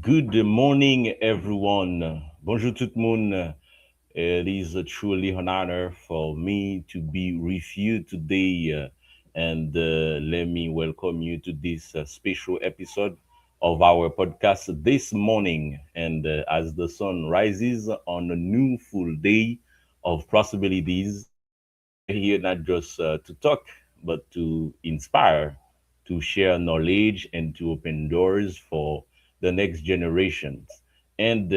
Good morning, everyone. Bonjour tout le monde. It is truly an honor for me to be with you today. And let me welcome you to this special episode of our podcast this morning. And as the sun rises on a new full day of possibilities, we're here not just to talk, but to inspire, to share knowledge, and to open doors for the next generations. And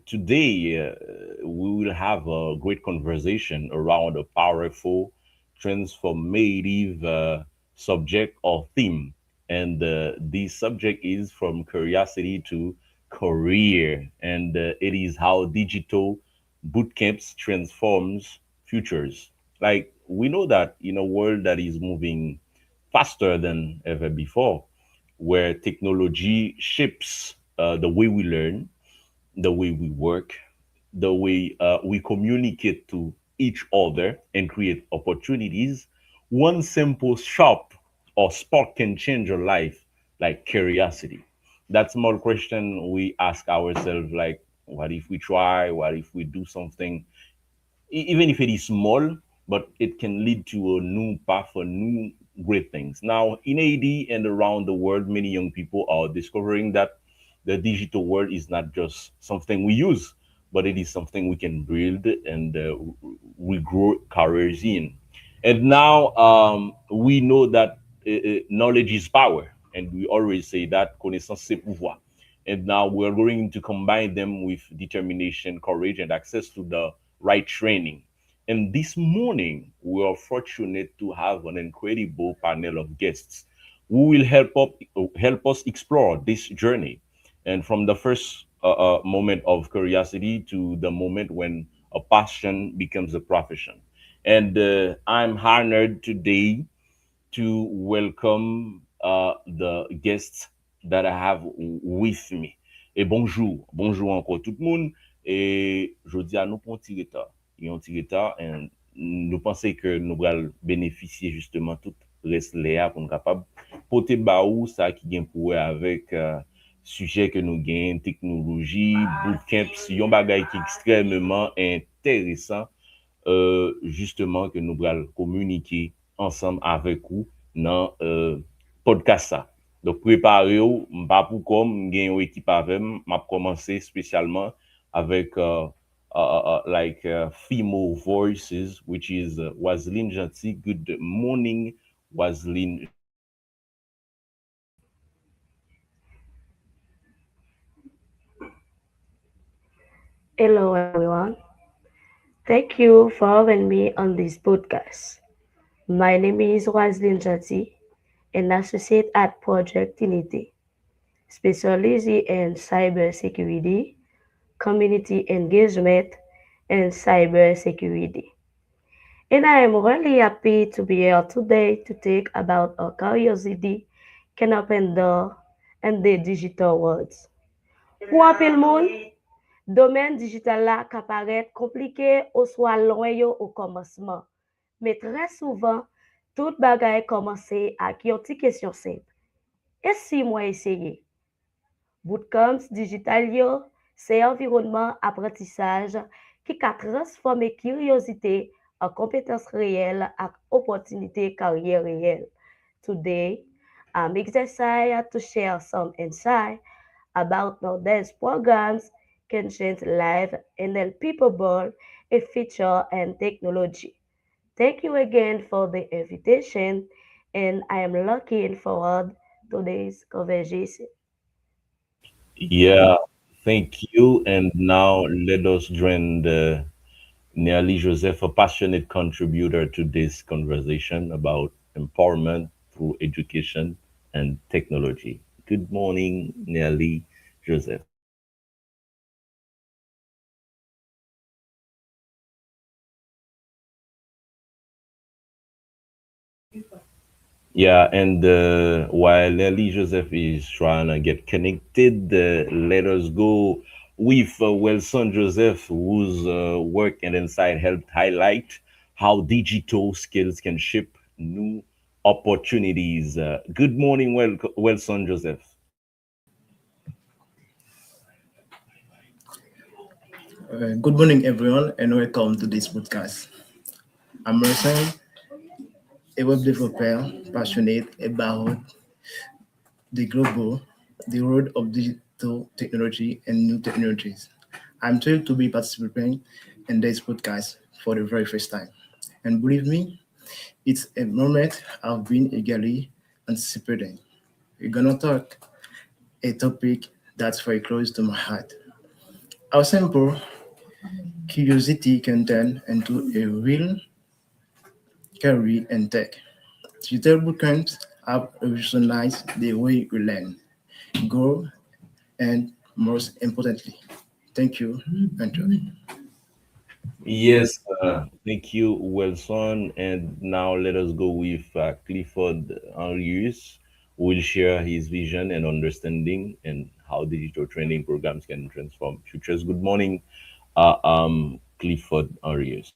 today, we will have a great conversation around a powerful, transformative subject or theme. And this subject is from curiosity to career, and it is how digital boot camps transforms futures. Like we know that in a world that is moving faster than ever before, where technology shapes the way we learn, the way we work, the way we communicate to each other and create opportunities, one simple shop or spot can change your life, like curiosity. That small question we ask ourselves, like, what if we try? What if we do something? Even if it is small, but it can lead to a new path for new great things. Now, in AD and around the world, many young people are discovering that the digital world is not just something we use, but it is something we can build and we grow careers in. And now we know that knowledge is power, and we always say that connaissance c'est pouvoir. And now we're going to combine them with determination, courage, and access to the right training. And this morning, we are fortunate to have an incredible panel of guests who will help us explore this journey. And from the first moment of curiosity to the moment when a passion becomes a profession. And I'm honored today to welcome the guests that I have with me. Et bonjour, bonjour encore tout le monde. Et je dis à nous pour un petit retard. Et un petit retard, et nous pensons que nous allons bénéficier justement tout reste là pour nous capable porter baou ça qui vient pour avec sujet que nous gagnons, technologie, bootcamps, yon bagay qui est extrêmement intéressant justement que nous allons communiquer ensemble avec vous dans podcast ça. Donc préparez-vous, pas pour comme gagne une équipe avec m'a commencé spécialement avec like female voices which is Waseline Gentil. Good morning Waseline. Hello, everyone. Thank you for having me on this podcast. My name is Waslin Jati, an associate at Project Unity, specializing in cybersecurity, community engagement, and cybersecurity. And I am really happy to be here today to talk about our curiosity can open door in the digital world. Pour appeler le monde, domaine digital là qui paraît compliqué ou soit loin yo au commencement. Mais très souvent, tout bagaille commence avec une petite question simple. Et si moi essayer? Bootcamps digital yo, c'est environnement apprentissage qui a transformé curiosité en compétence réelle et opportunité carrière réelle. Today, I'm excited to share some insight about how these programs can change life and help people build a future and technology. Thank you again for the invitation, and I am looking forward to this conversation. Yeah, thank you. And now let us join the Nearly Joseph, a passionate contributor to this conversation about empowerment through education and technology. Good morning, Nearly Joseph. Yeah, and while Nearly Joseph is trying to get connected, let us go with Wilson Joseph, whose work and insight helped highlight how digital skills can shape new opportunities. Good morning, Wilson Joseph. Good morning, everyone, and welcome to this podcast. I'm Merson, a web developer passionate about the global, the road of digital technology and new technologies. I'm thrilled to be participating in this podcast for the very first time. And believe me, it's a moment I've been eagerly anticipating. We're gonna talk a topic that's very close to my heart. How simple curiosity can turn into a real career in tech. Digital bootcamps have revolutionized the way we learn, grow, and most importantly, thank you. Enjoy. Yes, thank you, Wilson. And now let us go with Clifford Henrius, who will share his vision and understanding and how digital training programs can transform futures. Good morning, Clifford Henrius.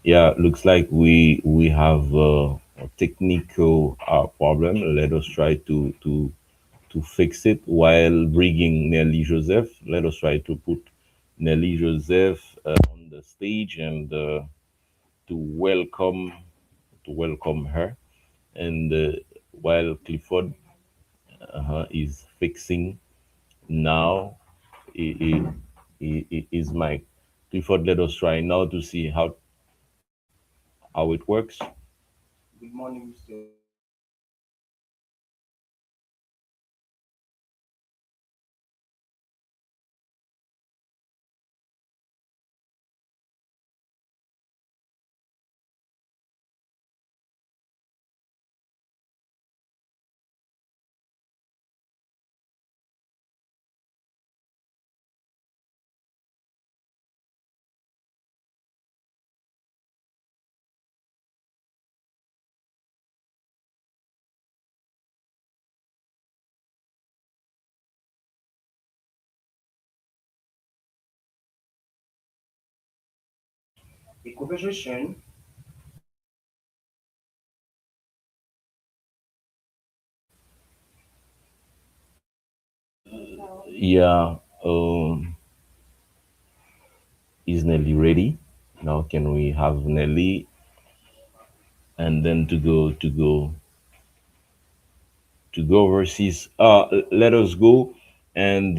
Yeah, looks like we have a technical problem. Let us try to fix it while bringing Nelly Joseph. Let us try to put Nelly Joseph on the stage and to welcome to welcome her. And while Clifford is fixing now his mic, Clifford, let us try now to see how it works. Yeah, is Nelly ready? Now can we have Nelly and then to go overseas? Let us go and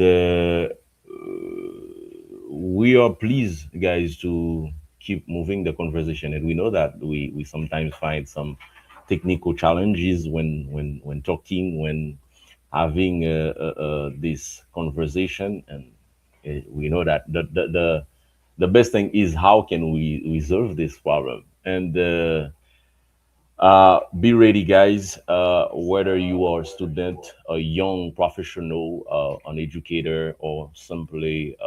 we are pleased, guys, to keep moving the conversation. And we know that we sometimes find some technical challenges when talking, when having this conversation. And we know that the best thing is how can we resolve this problem. And be ready, guys. Whether you are a student, a young professional, an educator, or simply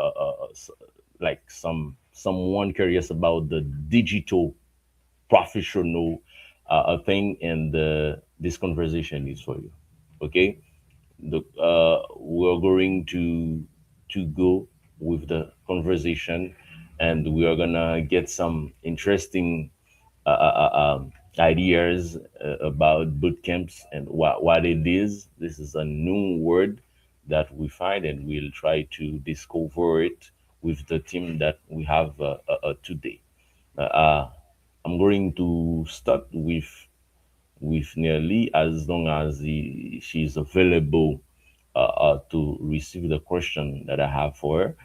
like someone curious about the digital professional thing, and this conversation is for you. Okay, we're going to go with the conversation, and we are gonna get some interesting ideas about boot camps and what it is. This is a new word that we find, and we'll try to discover it with the team that we have today. Uh, I'm going to start with Nelly as long as she's available to receive the question that I have for her.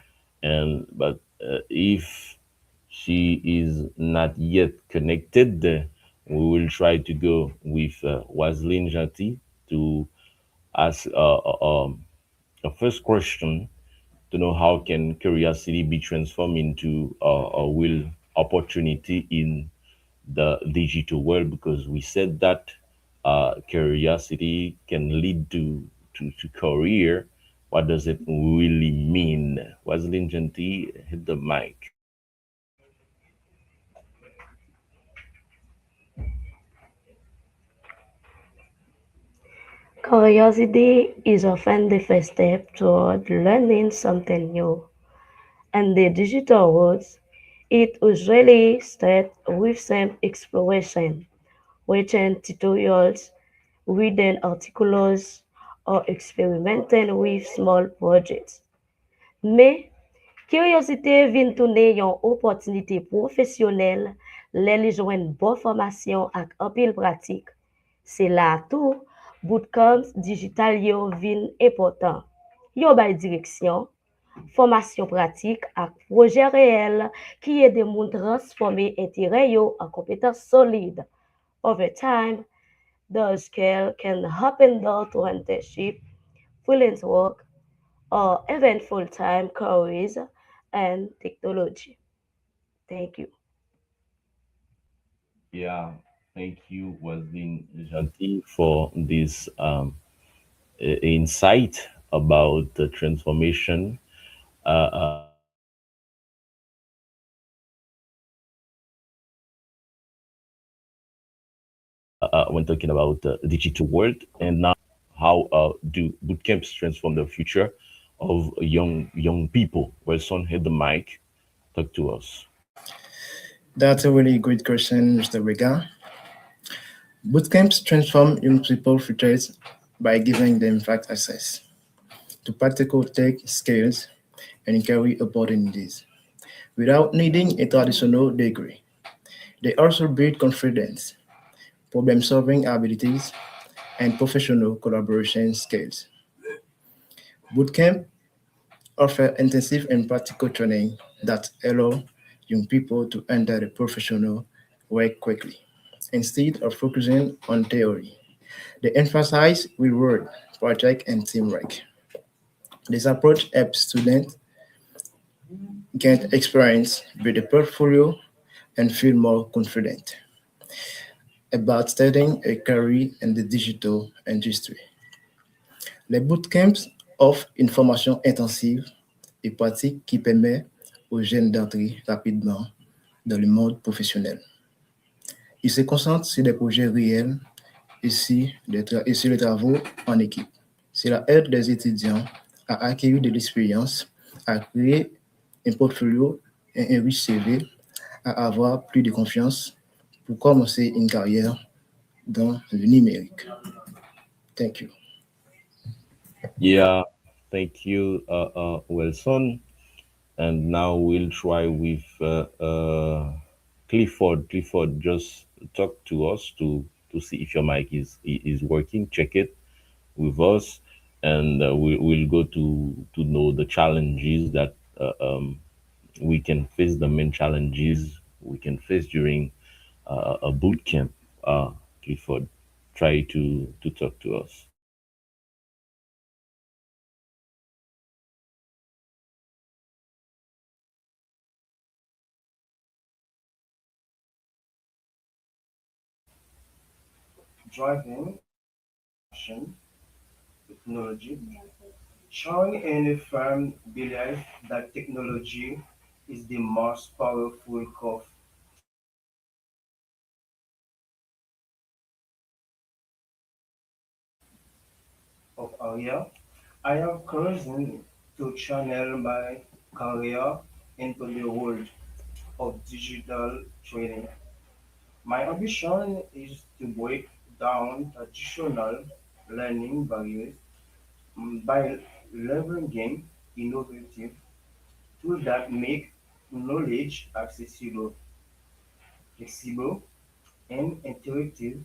And but if she is not yet connected, we will try to go with Waslin Jati to ask a first question to know how can curiosity be transformed into a real opportunity in the digital world, because we said that curiosity can lead to career. What does it really mean? Waslin Janti, hit the mic. Curiosity is often the first step toward learning something new. In the digital world, it usually starts with some exploration, watching tutorials, reading articles, or experimenting with small projects. Mais curiosité vient tourner une opportunité professionnelle, les joindre bonne formation ak anpil pratique. C'est là tout, bootcamps digital yo vin important. Yo bay direction, formation pratique ak projet réel qui aide moun transformer intérêt yo en compétences solides. Over time, those skills can open door to internship, freelance work, or even full-time careers and technology. Thank you. Yeah, thank you, Wazin Janti, for this insight about the transformation when talking about digital world. And now how do boot camps transform the future of young people? Wilson, hit the mic. Talk to us. That's a really good question, Mr. Vega. Bootcamps transform young people futures by giving them fast access to practical tech skills and career opportunities without needing a traditional degree. They also build confidence, problem solving abilities, and professional collaboration skills. Bootcamp offer intensive and practical training that allow young people to enter the professional work quickly. Instead of focusing on theory, they emphasize real-world project and teamwork. This approach helps students gain experience, build a portfolio, and feel more confident about starting a career in the digital industry. Les bootcamps offrent une formation intensive et pratique qui permet aux jeunes d'entrer rapidement dans le monde professionnel. Ils se concentrent sur des projets réels et sur les travaux en équipe. Cela aide les étudiants à acquérir de l'expérience, à créer un portfolio et un riche CV, à avoir plus de confiance pour commencer une carrière dans le numérique. Thank you. Yeah, thank you, Wilson. And now we'll try with Clifford. Clifford, just talk to us to see if your mic is working. Check it with us, and we'll go to know the challenges that we can face, the main challenges we can face during a boot camp. Clifford, try to talk to us. Driving action technology, showing any firm belief that technology is the most powerful core of area. I have chosen to channel my career into the world of digital trading. My ambition is to break down traditional learning barriers by leveraging innovative tools that make knowledge accessible, flexible, and interactive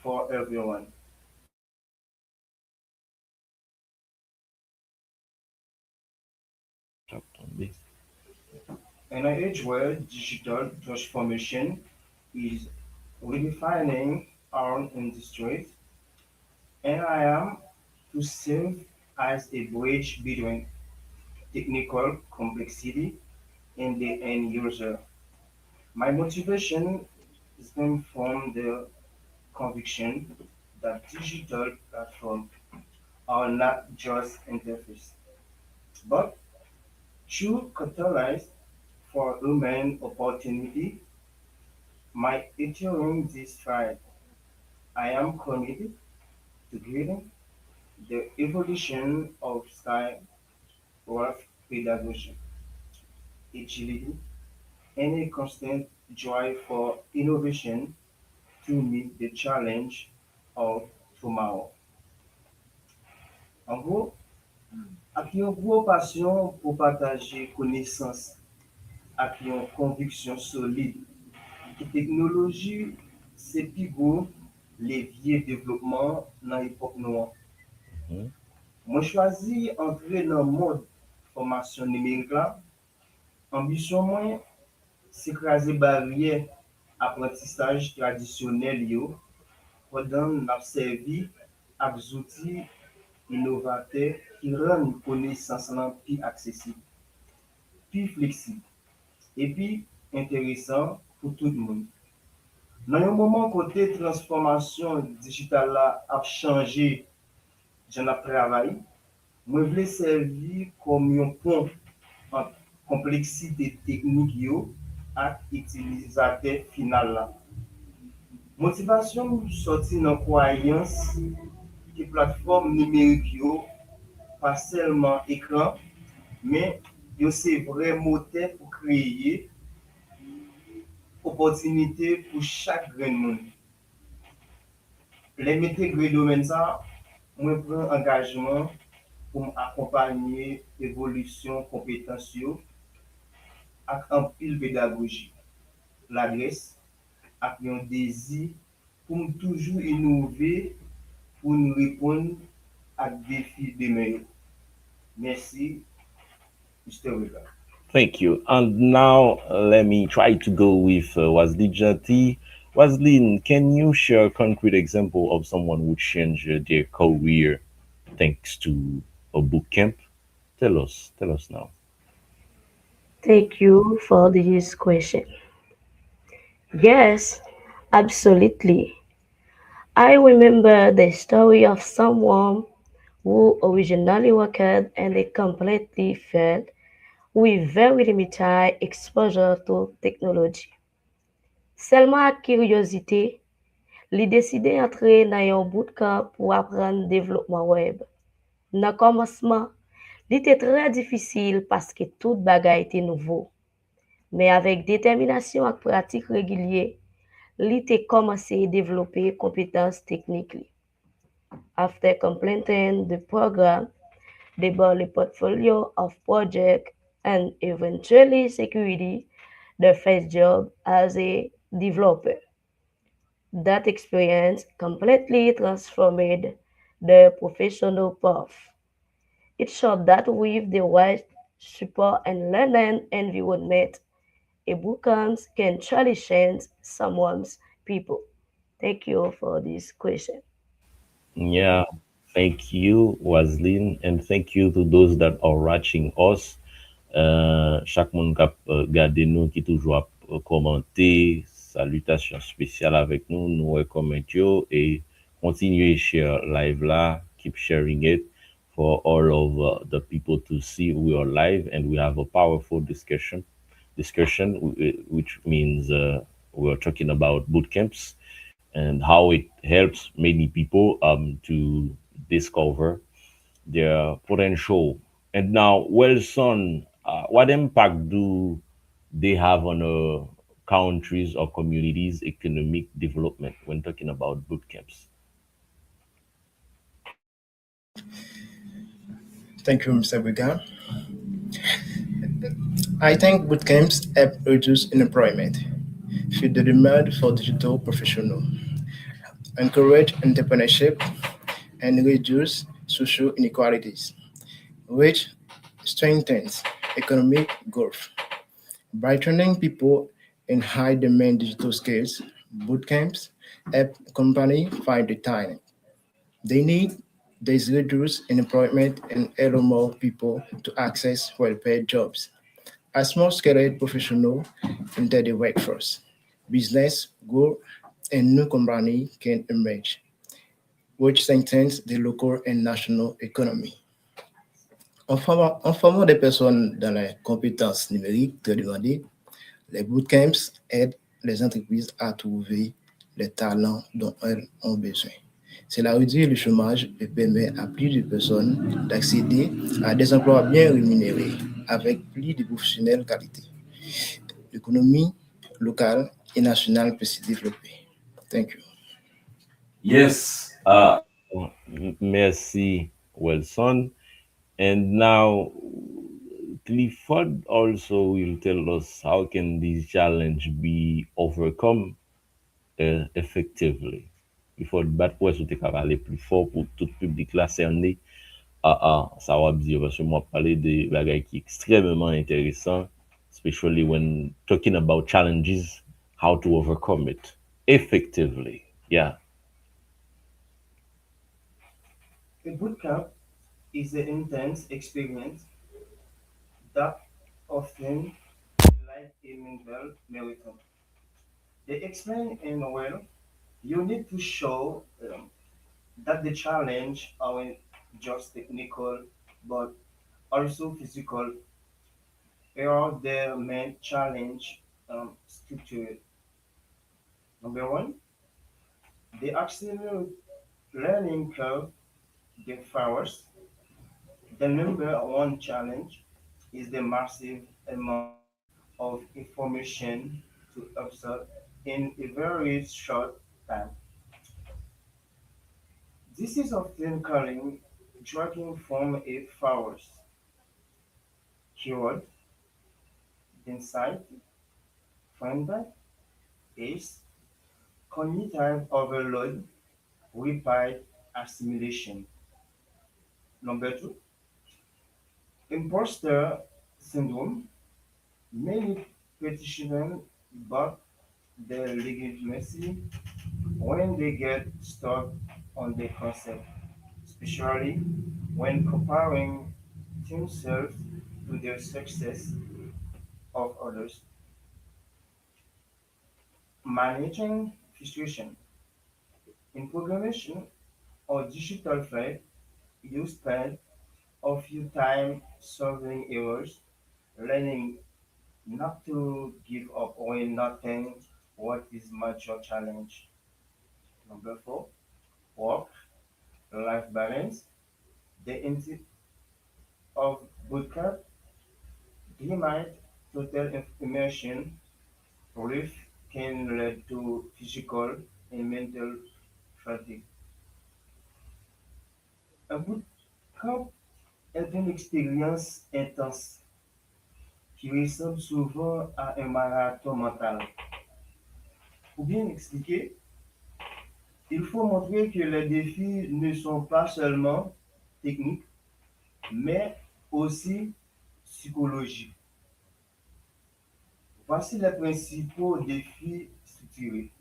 for everyone. Talk on this. In an age where digital transformation is redefining our industries, and I am to serve as a bridge between technical complexity and the end user. My motivation stems from the conviction that digital platforms are not just interface, but true catalyst for human opportunity. My entering this fight, I am committed to creating the evolution of style, work, pedagogy, agility, and a constant drive for innovation to meet the challenge of tomorrow. En gros, ak yon gros passion pour partager connaissances, ak yon conviction solide, ki teknoloji se pi gros levier développement dans epok nou an. Mhm. Mwen chwazi entre nan mod formasyon nimerik la, ambisyon mwen se krasi barye aprentistaj tradisyonel yo, podan nap servi ak zouti inovate ki ran konesans lan pi aksesib, pi fleksib, epi interesan pou tout moun. Nan yon mouman kote transformasyon digital la ap chanje jan ap travay, mwen vle servi kom yon pon an kompleksite teknik yo ak itilizate final la. Motivasyon soti nan kwayans ki platform nimerik yo pa selman ekran, men yo se vre moten pou kreye opotinite pou chak gren moun. Le mette gre domen sa, mwen pren engajman pou m akompanye evolusyon kompetans yo ak an pil pedagogi. La gres ak yon dezi pou m toujou inove pou nou repon ak defi demen yo. Merci, Mr. Weber. Thank you. And now let me try to go with Waslin Jati. Waslin, can you share a concrete example of someone who changed their career thanks to a boot camp? Tell us now. Thank you for this question. Yes, absolutely. I remember the story of someone who originally worked in a completely field with very limited exposure to technology. Seulement à curiosité, li deside entre nan yon bootcamp pou apren devlopman web. Nan komanseman, li te tre difisil paske tout bagay te nouvo. Men avèk determinasyon ak pratik regilye, li te komanse devlope kompetans teknik li. After completing the program, they built a portfolio of projects and eventually secured their first job as a developer. That experience completely transformed their professional path. It showed that with the right support and learning environment, a bootcamp can truly change someone's people. Thank you for this question. Yeah, thank you, Waslin, and thank you to those that are watching us. Chaque monde qui a gardé nous, qui toujours a commenté, salutations spéciales avec nous, nous recommandons et continuez share live là, keep sharing it for all of the people to see we are live and we have a powerful discussion, which means we are talking about boot camps and how it helps many people to discover their potential. And now, Wilson, what impact do they have on countries or communities' economic development when talking about boot camps? Thank you, Mr. Wigan. I think bootcamps help reduce unemployment, fill the demand for digital professionals, encourage entrepreneurship, and reduce social inequalities, which strengthens economic growth. By training people in high demand digital skills, bootcamps help companies find the talent they need. This reduce unemployment and allow more people to access well-paid jobs. As small scale professionals enter the workforce, business grow and new companies can emerge, which strengthens the local and national economy. En formant des personnes dans les compétences numériques très demandées, les bootcamps aident les entreprises à trouver les talents dont elles ont besoin. Cela réduit le chômage et permet à plus de personnes d'accéder à des emplois bien rémunérés avec plus de professionnels qualité. L'économie locale et nationale peut se développer. Thank you. Yes. Merci, Wilson. And now Clifford also will tell us how can this challenge be overcome effectively. Clifford, bat pou est-ce que tu aller plus fort pour tout public là cerné? Ça va dire parce que moi parler de bagages qui est extrêmement intéressant, especially when talking about challenges, how to overcome it effectively. Yeah. A bootcamp is an intense experience that often like a mental marathon. They explain in well, you need to show that the challenge aren't just technical but also physical. Here are their main challenge structure. Number one, the accelerated learning curve differs. The number one challenge is the massive amount of information to absorb in a very short time. This is often called dragging from a forest. Keyword, insight, feedback, is cognitive overload, repeat assimilation. Number two, imposter syndrome. Many practitioners but their legitimacy when they get stuck on the concept, especially when comparing themselves to the success of others. Managing frustration. In programmation or digital field, you spend a few time solving errors, learning not to give up when nothing what is major challenge. Number four, work, life balance. The intent of bootcamp demand total immersion. Relief can lead to physical and mental fatigue. Un bootcamp est une expérience intense qui ressemble souvent à un marathon mental. Pour bien expliquer, il faut montrer que les défis ne sont pas seulement techniques, mais aussi psychologiques. Voici les principaux défis structurés.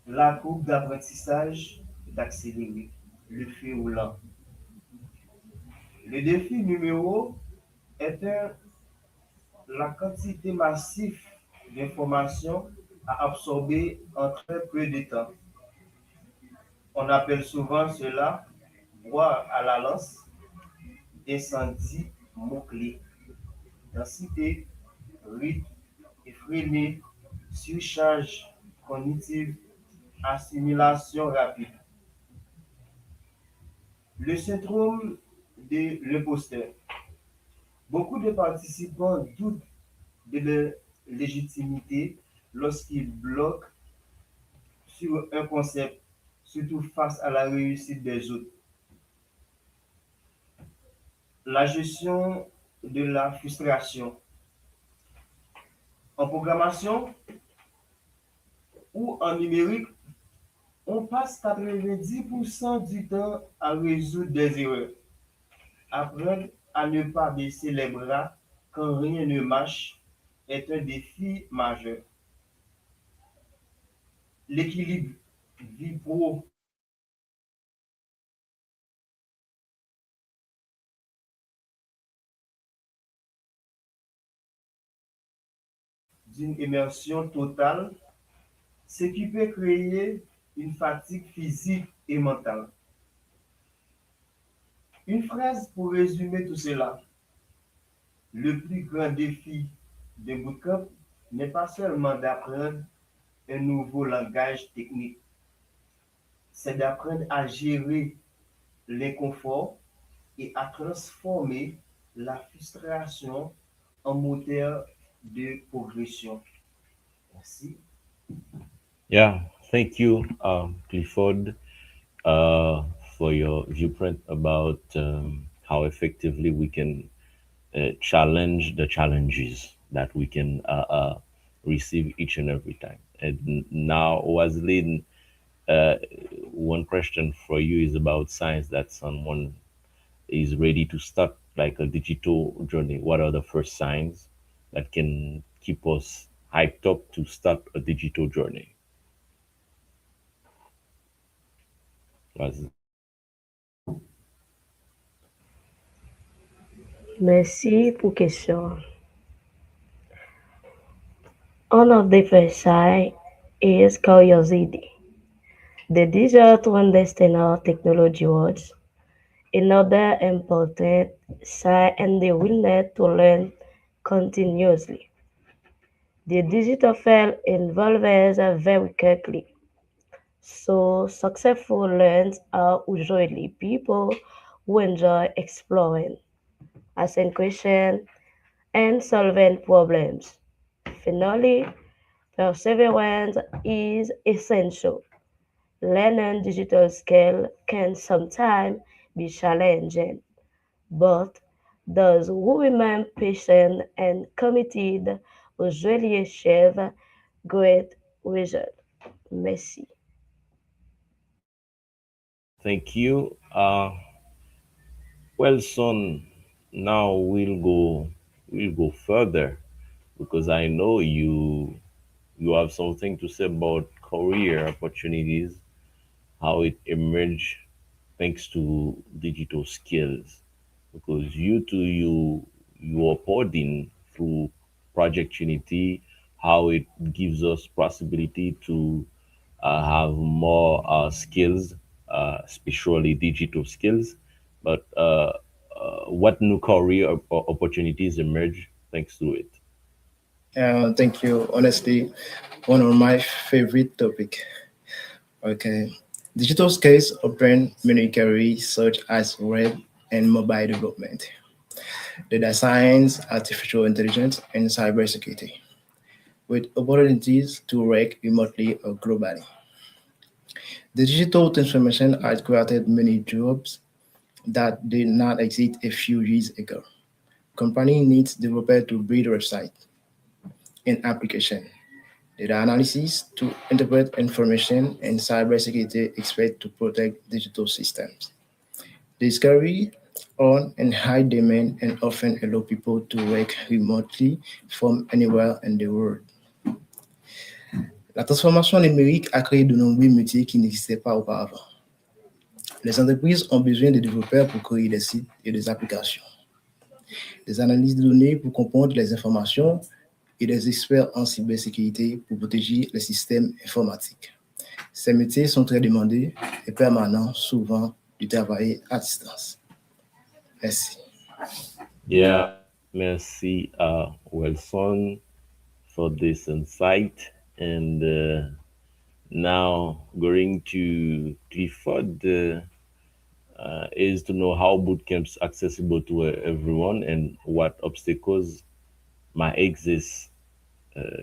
La courbe d'apprentissage d'accélérer, le feu roulant. Le défi numéro est la quantité massive d'informations à absorber en très peu de temps. On appelle souvent cela voir à la lance, incendie, mots-clés, densité, rythme, effréné, surcharge cognitive, assimilation rapide. Le syndrome de l'imposteur. Beaucoup de participants doutent de leur légitimité lorsqu'ils bloquent sur un concept, surtout face à la réussite des autres. La gestion de la frustration. En programmation ou en numérique, on passe 90% du temps à résoudre des erreurs. Apprendre à ne pas baisser les bras quand rien ne marche est un défi majeur. L'équilibre vie pro d'une immersion totale, ce qui peut créer une fatigue physique et mentale. Une phrase pour résumer tout cela. Le plus grand défi de bootcamp n'est pas seulement d'apprendre un nouveau langage technique, c'est d'apprendre à gérer l'inconfort et à transformer la frustration en moteur de progression. Merci. Yeah, thank you, Clifford, uh, for your viewpoint about how effectively we can challenge the challenges that we can receive each and every time. And now, Waslin, uh, one question for you is about science that someone is ready to start like a digital journey. What are the first signs that can keep us hyped up to start a digital journey? Waslin. Merci pour question. One of the first signs is curiosity. The desire to understand how technology works. Another important sign and the willingness to learn continuously. The digital field evolves very quickly, so successful learners are usually people who enjoy exploring, asking questions, and solving problems. Finally, perseverance is essential. Learning digital skills can sometimes be challenging, but those who remain patient and committed usually achieve great results. Merci. Thank you. Well, son, now we'll go further because I know you have something to say about career opportunities, how it emerged thanks to digital skills. Because you are podding through Project Unity, how it gives us possibility to have more skills, especially digital skills. But what new career opportunities emerge thanks to it? Thank you. Honestly, one of my favorite topic. Okay. Digital skills open many careers such as web and mobile development, data science, artificial intelligence, and cybersecurity, with opportunities to work remotely or globally. The digital transformation has created many jobs that did not exist a few years ago. Company needs developer to build website and application, data analysis to interpret information, and cybersecurity expert to protect digital systems. Discovery on and high demand and often allow people to work remotely from anywhere in the world. La transformation numérique a créé de nombreux métiers qui n'existaient pas auparavant. Les entreprises ont besoin de développeurs pour créer des sites et des applications, des analyses de données pour comprendre les informations et des experts en cybersécurité pour protéger les systèmes informatiques. Ces métiers sont très demandés et permanents, souvent du travail à distance. Merci. Yeah, merci, Wilson, for this insight. And now going to Clifford is to know how boot camps accessible to everyone and what obstacles might exist.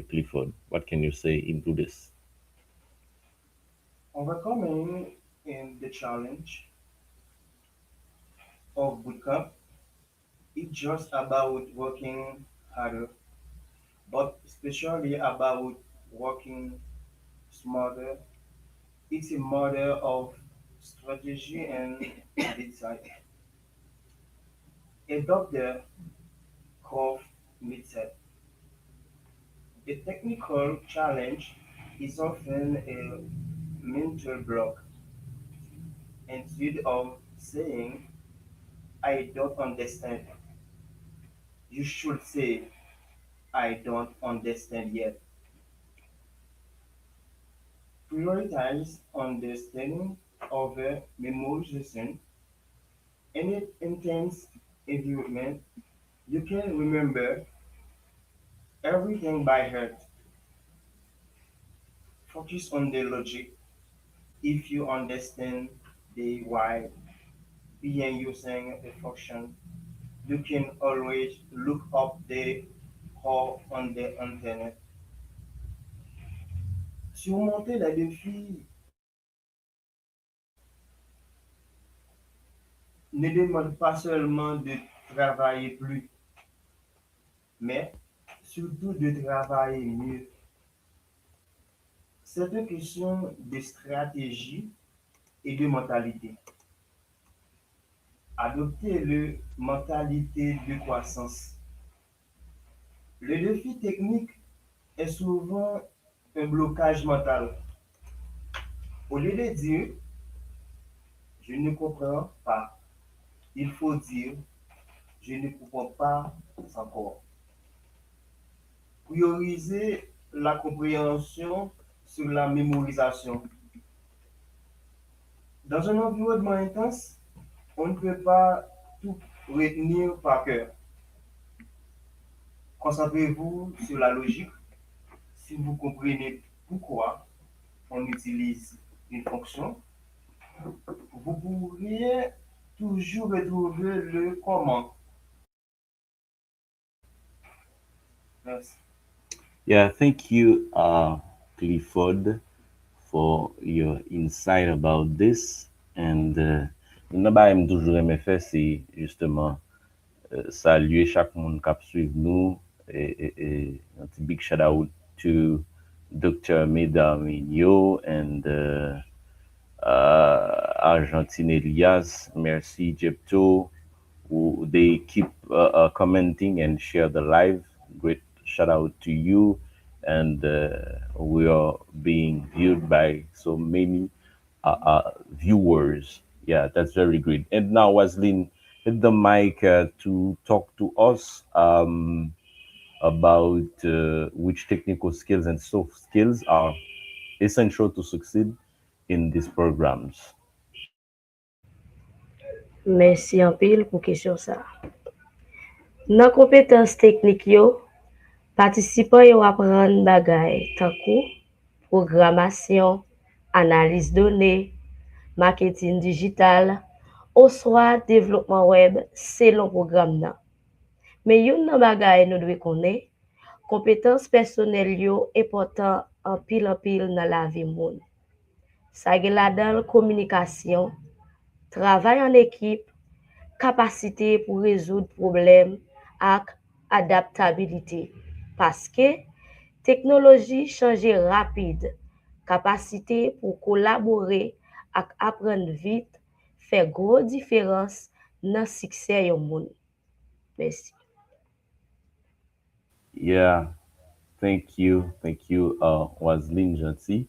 Clifford, what can you say into this? Overcoming in the challenge of bootcamp is just about working harder, but especially about working smarter. It's a matter of strategy and design. A doctor cough midset. The technical challenge is often a mental block. Instead of saying, I don't understand, you should say, I don't understand yet. Prioritize understanding over memorization. In an intense environment, you can remember everything by heart. Focus on the logic. if you understand the why behind using a function, you can always look up the how on the internet. Surmonter les défis ne demande pas seulement de travailler plus, mais surtout de travailler mieux. C'est une question de stratégie et de mentalité. Adopter le mentalité de croissance. Le défi technique est souvent un blocage mental. Au lieu de dire je ne comprends pas, il faut dire je ne comprends pas encore. Prioriser la compréhension sur la mémorisation. Dans un environnement intense, on ne peut pas tout retenir par cœur. Concentrez-vous sur la logique. Si vous comprenez pourquoi on utilise une fonction, vous pourriez toujours retrouver le comment. Merci. Yeah, thank you, Clifford, for your insight about this. And nous avons toujours aimé faire, c'est justement saluer chaque monde qui suit nous. Et un petit big shout out to Dr. Meda Minyo and Argentine Elias. Merci, Jepto, who they keep commenting and share the live. Great shout out to you. And we are being viewed by so many viewers. Yeah, that's very great. And now, Waslin, hit the mic to talk to us about which technical skills and soft skills are essential to succeed in these programs. Merci en pile pour question ça. Nan kompetans teknik yo, patisipan yo apren bagay tankou, programasyon, analiz donè, marketing digital, ou swa devlopman web selon program nan. Men yon nan bagay nou dwe konen, kompetans personel yo important an pil nan la vi moun. Sa gen la dan komunikasyon, travay an ekip, kapasite pou rezoud problem ak adaptabilite. Paske, teknoloji chanje rapide, kapasite pou kolabore ak apren vit, fe gro diferans nan sikse yon moun. Mersi. Yeah, thank you, Waslin Janti,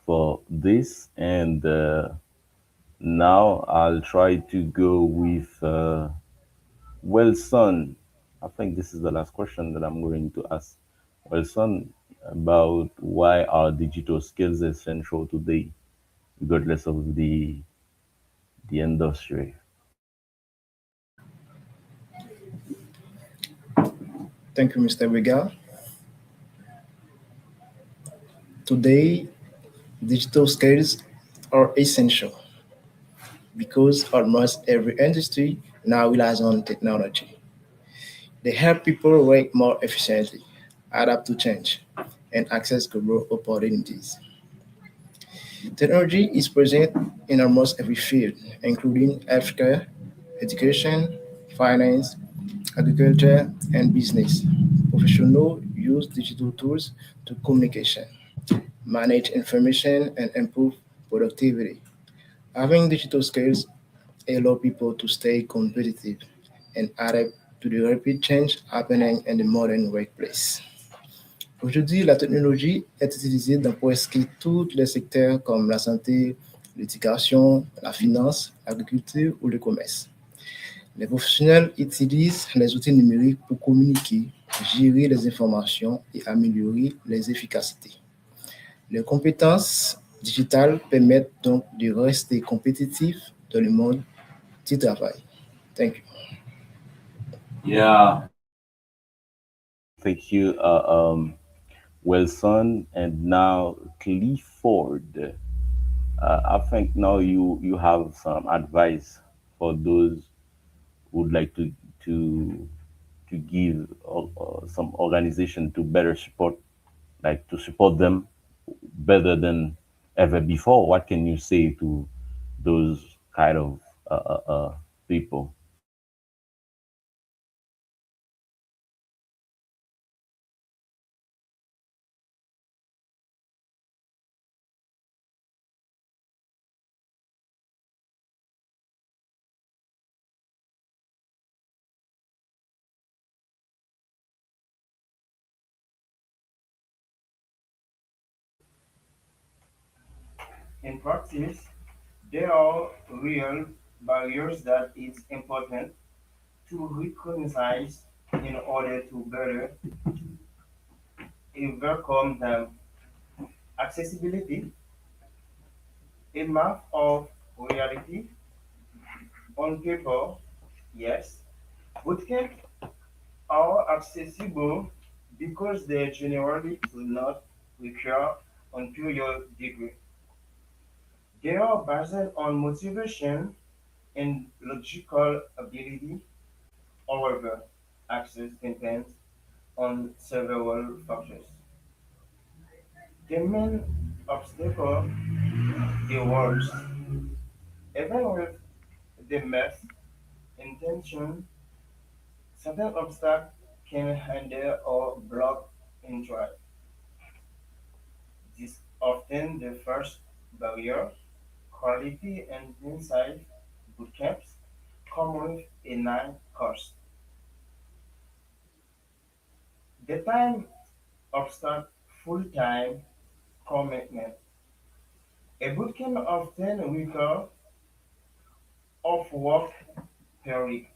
for this. And now I'll try to go with Wilson. I think this is the last question that I'm going to ask Wilson about why are digital skills essential today, regardless of the industry. Thank you, Mr. Regal. Today, digital skills are essential because almost every industry now relies on technology. They help people work more efficiently, adapt to change, and access global opportunities. Technology is present in almost every field, including healthcare, education, finance, agriculture, and business. Professionals use digital tools to communication, manage information, and improve productivity. Having digital skills allow people to stay competitive and adapt to the rapid change happening in the modern workplace. Aujourd'hui, la technologie est utilisée dans presque tous les secteurs comme la santé, l'éducation, la finance, l'agriculture ou le commerce. Les professionnels utilisent les outils numériques pour communiquer, gérer les informations et améliorer les efficacités. Les compétences digitales permettent donc de rester compétitifs dans le monde du travail. Thank you. Yeah. Thank you, Wilson. And now Clifford. I think now you have some advice for those who would like to to give some organization to better support, like to support them better than ever before. What can you say to those kind of people? In practice, there are real barriers that it's important to recognize in order to better overcome them. Accessibility, a map of reality on paper, yes. Bootcamp are accessible because they generally do not require a two-year degree. They are based on motivation and logical ability. However, access depends on several factors. The main obstacle is words. Even with the best intention, certain obstacles can hinder or block interest. This is often the first barrier. Quality and inside bootcamps come with a high cost. The time obstacle full-time commitment. A bootcamp often requires off work per week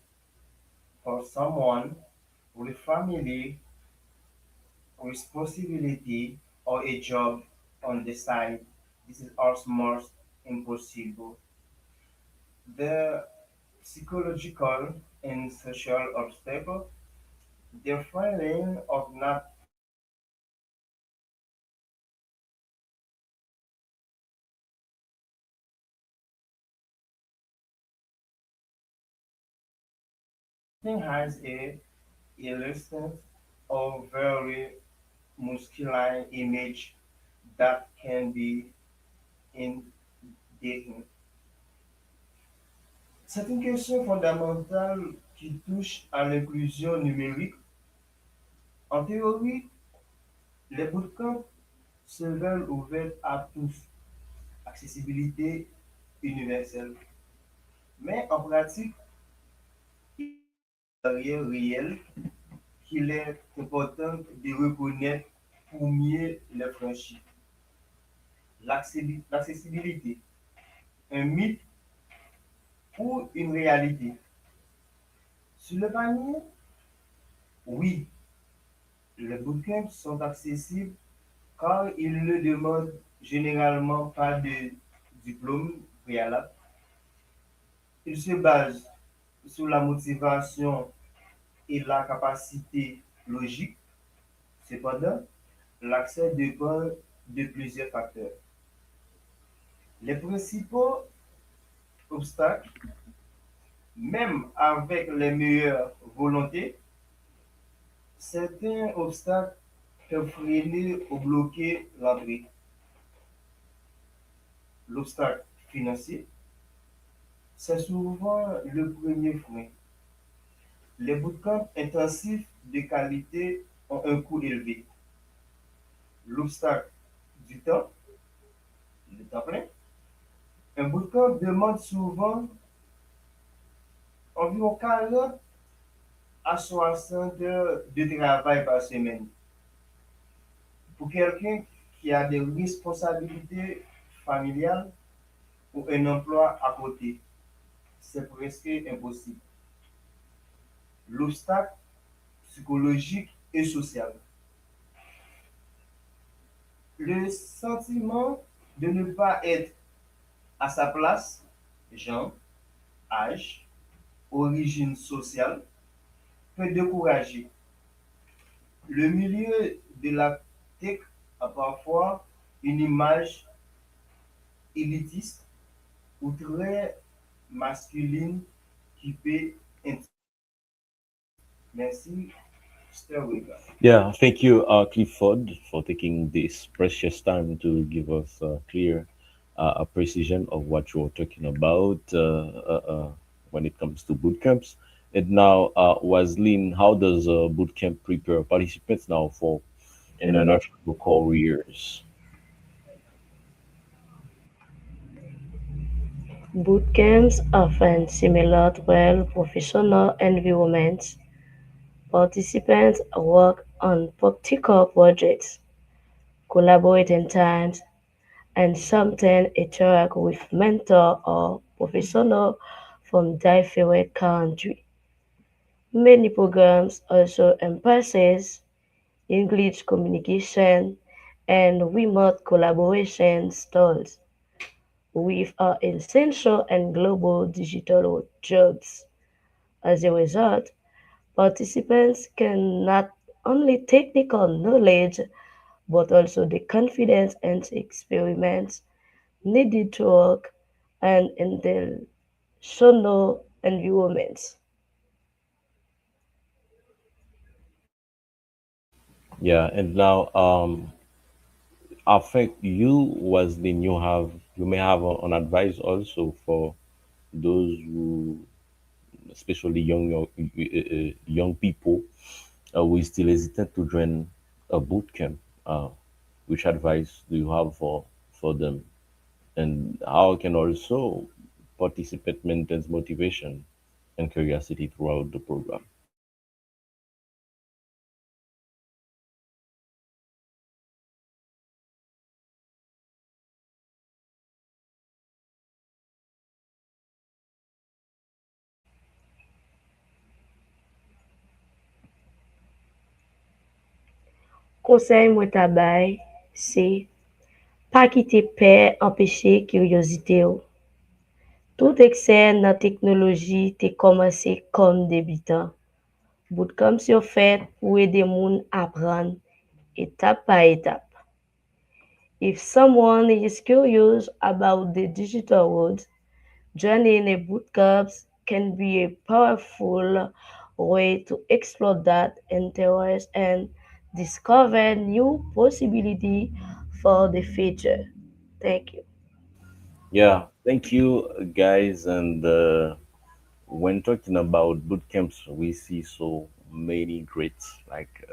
for someone with family responsibility or a job on the side. This is almost impossible. The psychological and social obstacle, the feeling of not having has a illustrative or very masculine image that can be in dating. C'est une question fondamentale qui touche à l'inclusion numérique. En théorie, les bootcamps se veulent ouverts à tous, accessibilité universelle. Mais en pratique, il y a des barrières réelles qu'il est important de reconnaître pour mieux les franchir. L'accessibilité, un mythe ou une réalité. Sur le panier, oui, les bootcamps sont accessibles car ils ne demandent généralement pas de diplôme préalable. Ils se basent sur la motivation et la capacité logique. Cependant, l'accès dépend de plusieurs facteurs. Les principaux obstacles, même avec les meilleures volontés, certains obstacles peuvent freiner ou bloquer l'entrée. L'obstacle financier, c'est souvent le premier frein. Les bootcamps intensifs de qualité ont un coût élevé. L'obstacle du temps, le temps plein. Un bootcamp demande souvent environ 40 à 60 heures de travail par semaine. Pour quelqu'un qui a des responsabilités familiales ou un emploi à côté, c'est presque impossible. L'obstacle psychologique et social. Le sentiment de ne pas être à sa place, genre, âge, origine sociale, peut décourager. Le milieu de la tech a parfois une image élitiste ou très masculine qui peut intimider. Merci, Mr. Wega. Yeah, thank you, Clifford, for taking this precious time to give us a clear a precision of what you're talking about when it comes to boot camps. And now, Waslin, how does boot camp prepare participants now for international careers? Boot camps often simulate well professional environments. Participants work on practical projects, collaborate in teams, and sometimes interact with mentor or professional from different countries. Many programs also emphasize English communication and remote collaboration styles, which are essential in global digital jobs. As a result, participants can not only technical knowledge but also the confidence and experiments needed to work and international environments. Yeah, and now I think you, Waslin, you may have an advice also for those who, especially young people, who is still hesitant to join a boot camp. Which advice do you have for them, and how can also participant maintains motivation and curiosity throughout the program? Conseil mwen tabay se pa kite pe empeshe kiryosite ou. Tout ekse nan teknoloji te komanse kom debitan. Bootcamp yo fet pou ede moun apran etap pa etap. If someone is curious about the digital world, joining a bootcamp can be a powerful way to explore that interest and discover new possibilities for the future. Thank you. Yeah, thank you, guys. And when talking about boot camps, we see so many great like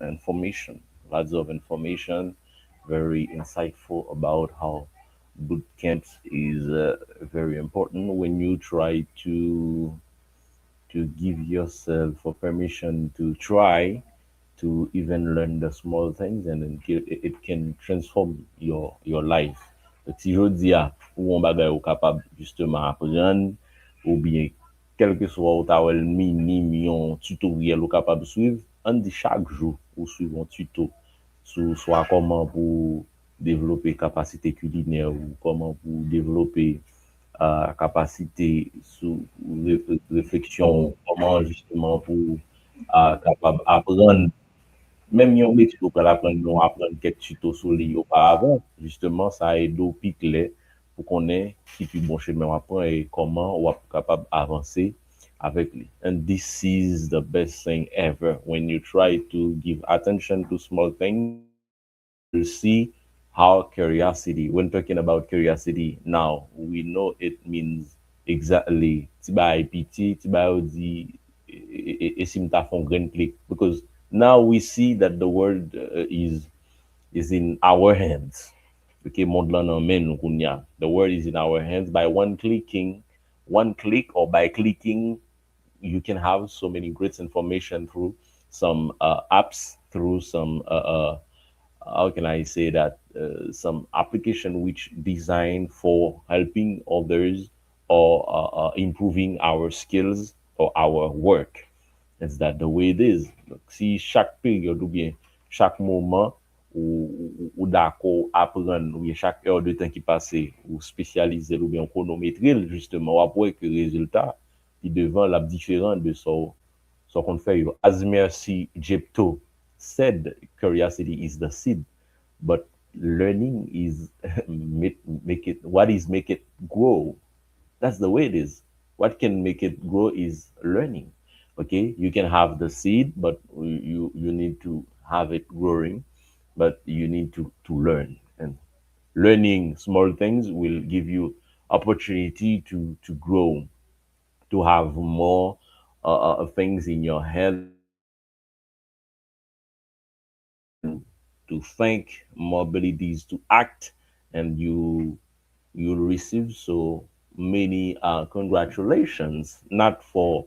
information, lots of information, very insightful about how boot camps is very important when you try to give yourself a permission to try to even learn the small things, and then it can transform your life. Donc, si je dis à ou on bagay ou capable justement apprendre, ou bien quel que soit ou ta wel minime yon tutoriel ou capable suivre, on dit chaque jour ou suivre un tuto sur soit comment pour développer capacité culinaire ou comment pour développer capacité sous réflexion, comment justement pour capable apprendre même yon métier pour apprendre, nous apprendre quelques tutos sur lui auparavant, justement, ça aide au pic là pour qu'on ait qui puis bon chemin à prendre et comment on est capable d'avancer avec lui. And this is the best thing ever. When you try to give attention to small things, you will see how curiosity, when talking about curiosity now, we know it means exactly tiba pt tiba odi esimta fon grand click, because now we see that the world is in our hands. Okay, monde lan nan men nou kounya. The world is in our hands. By one click, or by clicking, you can have so many great information through some apps, through some how can I say that, some application which designed for helping others or improving our skills or our work. Is that the way it is? Donc, si chaque période ou bien chaque moment ou d'accord apprendre, ou bien chaque heure de temps qui passe ou spécialiser ou bien chronométrer justement, après que le résultat qui devant la différent de son qu'on fait. As Mercy Jepto said, curiosity is the seed, but learning is make it what is make it grow. That's the way it is. What can make it grow is learning. Okay, you can have the seed, but you need to have it growing, but you need to learn, and learning small things will give you opportunity to grow, to have more things in your head, and to think, more abilities to act, and you'll receive so many congratulations, not for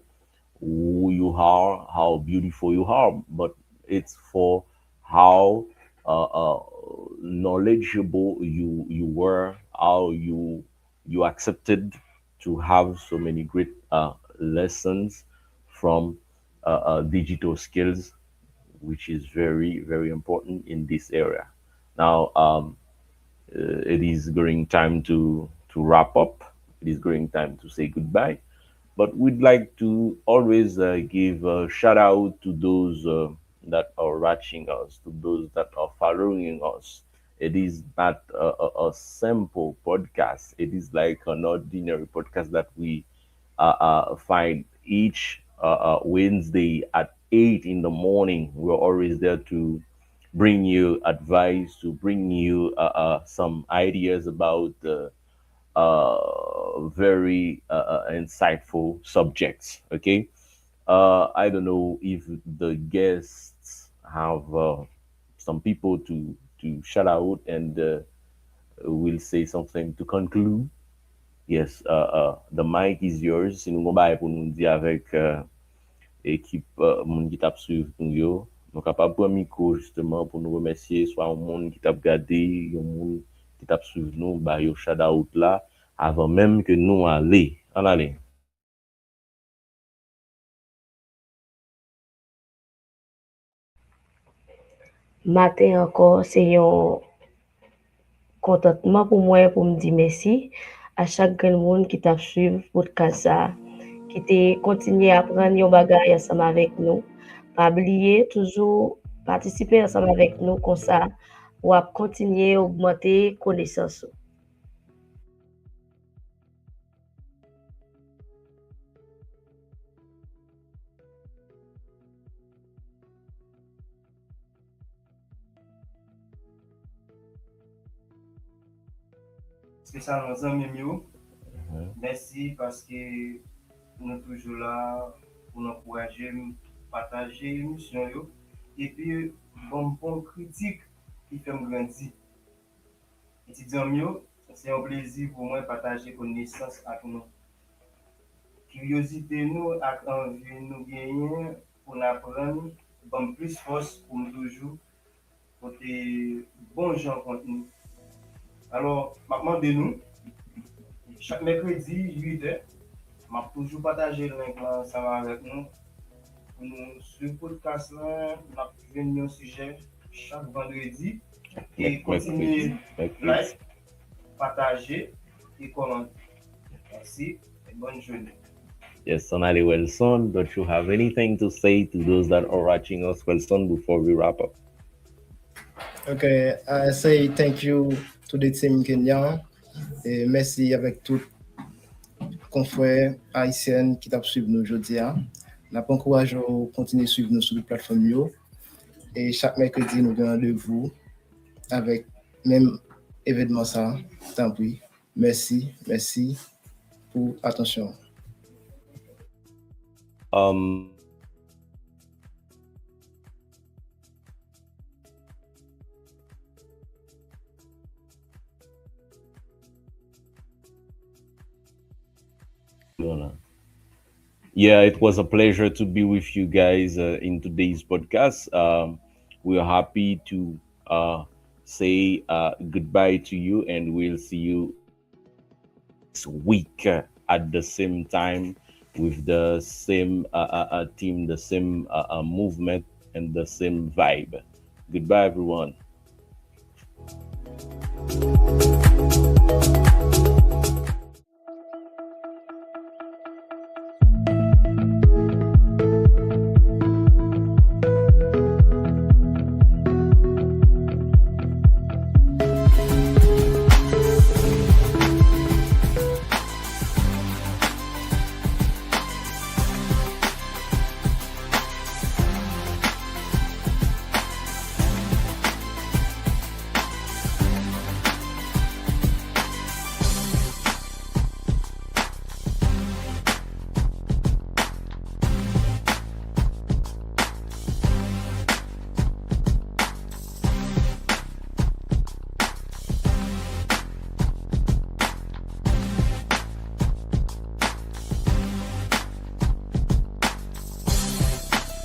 who you are, how beautiful you are, but it's for how knowledgeable you were, how you accepted to have so many great lessons from digital skills, which is very very important in this area. Now, it is going time to wrap up. It is going time to say goodbye. But we'd like to always give a shout out to those that are watching us, to those that are following us. It is not a simple podcast. It is like an ordinary podcast that we find each Wednesday at 8 in the morning. We're always there to bring you advice, to bring you some ideas about very insightful subjects. Okay, I don't know if the guests have some people to shout out, and will say something to conclude. Yes, the mic is yours. Si nou kon baye pou nou di avek ekip moun ki tap suiv nou yo, nou kapab pran miko justement pou nou remercier swa yon moun ki tap gade, yon moun ki tap suiv nou, ba yo shout out la, avant même que nous aller. En aller. Matin encore, c'est un contentement pour moi pour me dire merci à chaque grand monde qui t'a suivi podcast ça, qui t'a continué à apprendre yon bagay ensemble avec nous. Pas oublier toujours participer ensemble avec nous comme ça ou à continuer à augmenter connaissance. Spécialement zanmi yo, Mhm. merci parce que nous toujours là pour nous encourager, partager l'émission yo. Et puis bon critique qui fait me grandir. Étudiants yo, c'est un plaisir pour moi de partager connaissances avec nous. Curiosité nous ak envie nous gagner pour apprendre, bon plus force pour nous toujours pour des bons gens contenu. Alors, maintenant de nous, chaque mercredi 8h, m'a toujours partagé le link là ensemble avec nous. Pour nous sur le podcast là, m'a venu un sujet chaque vendredi et continuer like, partager et commenter. Merci et bonne journée. Yes, Sonali Wilson, don't you have anything to say to those that are watching us, Wilson, before we wrap up? Okay, I say thank you to the team Kenyan et merci avec tout confrères haïtiens qui t'a suivi nous aujourd'hui. N'a pas encouragé à continuer à suivre nous sur les plateformes yo. Et chaque mercredi nous avons rendez-vous avec même événement ça. Tant pis. Merci pour attention. Um, yeah, it was a pleasure to be with you guys in today's podcast. We're happy to say goodbye to you, and we'll see you next week at the same time with the same team, the same movement, and the same vibe. Goodbye, everyone.